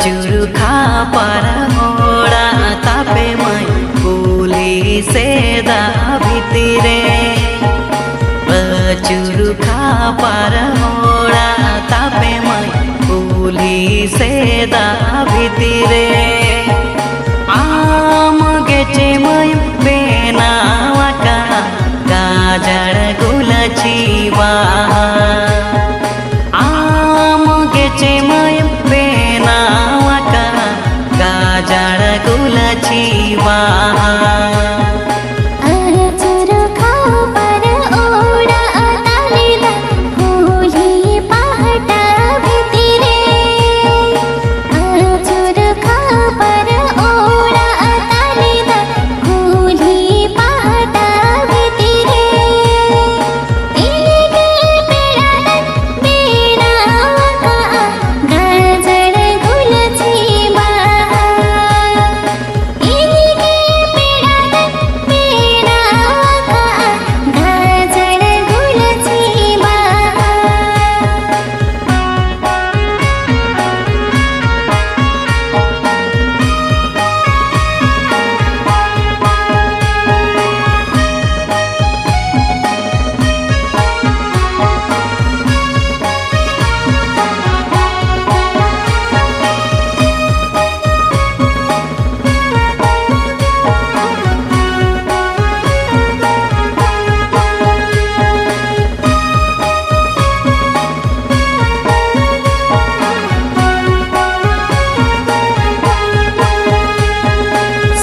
चुरुखा पर घोड़ा तापे मई पुलिस दा भितरे चुरुखा पर घोड़ा तापे मई पुलिस दा भितरे आम गेचे मई बेनावा का गाजर गुलची आम गेचे मई गाजर गुलची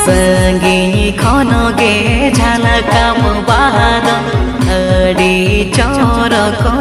संगी खनो गे झलकम बाद अड़ी चोर को